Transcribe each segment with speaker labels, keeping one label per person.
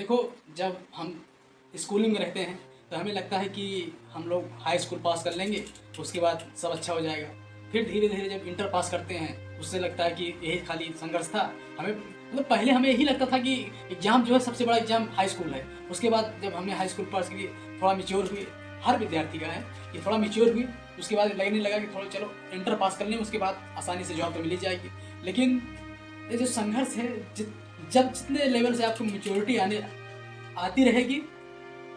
Speaker 1: देखो, जब हम स्कूलिंग में रहते हैं तो हमें लगता है कि हम लोग हाई स्कूल पास कर लेंगे, उसके बाद सब अच्छा हो जाएगा। फिर धीरे धीरे जब इंटर पास करते हैं उससे लगता है कि यही खाली संघर्ष था। हमें मतलब पहले हमें यही लगता था कि एग्ज़ाम जो है सबसे बड़ा एग्ज़ाम हाई स्कूल है। उसके बाद जब हमने हाई स्कूल पास की, थोड़ा मेच्योर हुए, हर विद्यार्थी का है कि थोड़ा मेच्योर हुई, उसके बाद लगने लगा कि थोड़ा चलो इंटर पास कर लें, उसके बाद आसानी से जॉब तो मिल ही जाएगी। लेकिन ये जो संघर्ष है, जब जितने लेवल से आपको मेच्योरिटी आती रहेगी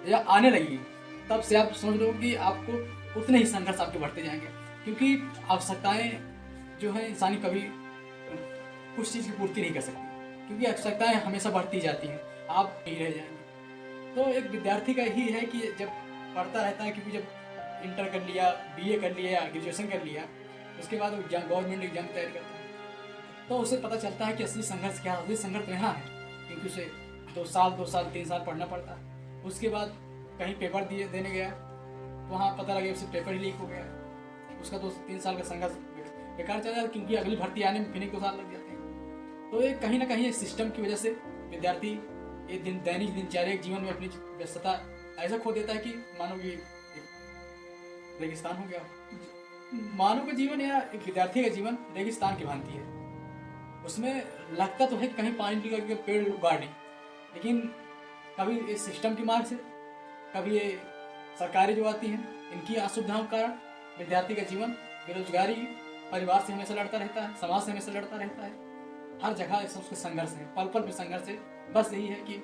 Speaker 1: या आने लगेगी, तब से आप समझ लो कि आपको उतने ही संघर्ष आपके बढ़ते जाएंगे। क्योंकि आवश्यकताएं जो है इंसानी कभी कुछ चीज़ की पूर्ति नहीं कर सकती, क्योंकि आवश्यकताएं हमेशा बढ़ती जाती हैं, आप नहीं रह जाएंगे। तो एक विद्यार्थी का यही है कि जब पढ़ता रहता है, क्योंकि जब इंटर कर लिया, बीए कर लिया या ग्रेजुएशन कर लिया, उसके बाद वो गवर्नमेंट एग्जाम की तैयारी करता है, तो उसे पता चलता है कि असली संघर्ष क्या है। असली संघर्ष तो यहाँ है, क्योंकि उसे 2 साल 3 साल पढ़ना पड़ता है। उसके बाद कहीं पेपर देने गया, तो वहाँ पता लगे उसे पेपर ही लीक हो गया, उसका 2-3 साल का संघर्ष बेकार चला जाता, क्योंकि अगली भर्ती आने में फिर 2 साल लग जाते हैं। तो ये कहीं ना कहीं सिस्टम की वजह से विद्यार्थी ये दैनिक दिनचर्या जीवन में अपनी व्यस्तता ऐसा खो देता है कि मानो कि एक रेगिस्तान हो गया। मानव का जीवन या एक विद्यार्थी का जीवन रेगिस्तान की भांति है। उसमें लगता तो है कि कहीं पानी का पेड़ उगाड़ लें, लेकिन कभी इस सिस्टम की मार से, कभी ये सरकारें जो आती हैं इनकी असुविधाओं के कारण विद्यार्थी का जीवन बेरोजगारी, परिवार से हमेशा लड़ता रहता है, समाज से हमेशा लड़ता रहता है। हर जगह सब उसके संघर्ष है, पल पल में संघर्ष है। बस यही है कि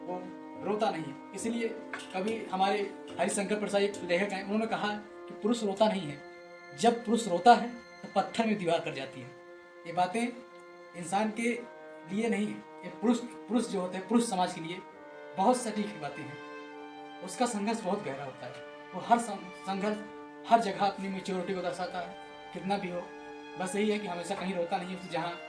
Speaker 1: वो रोता नहीं है। इसलिए कभी हमारे हरिशंकर प्रसाद एक लेखक हैं, उन्होंने कहा कि पुरुष रोता नहीं है, जब पुरुष रोता है तो पत्थर में दीवार कर जाती है। ये बातें इंसान के लिए नहीं है, ये पुरुष जो होते हैं, पुरुष समाज के लिए बहुत सटीक बातें हैं। उसका संघर्ष बहुत गहरा होता है। वो हर संघर्ष हर जगह अपनी मेच्योरिटी को दर्शाता है, कितना भी हो। बस यही है कि हमेशा कहीं रोता नहीं है, जहाँ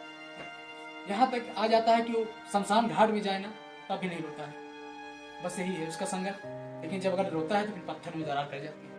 Speaker 1: यहाँ तक आ जाता है कि वो शमशान घाट में जाए ना, तब भी नहीं रोता है। बस यही है उसका संघर्ष। लेकिन जब अगर रोता है तो फिर पत्थर में दरार कर जाती है।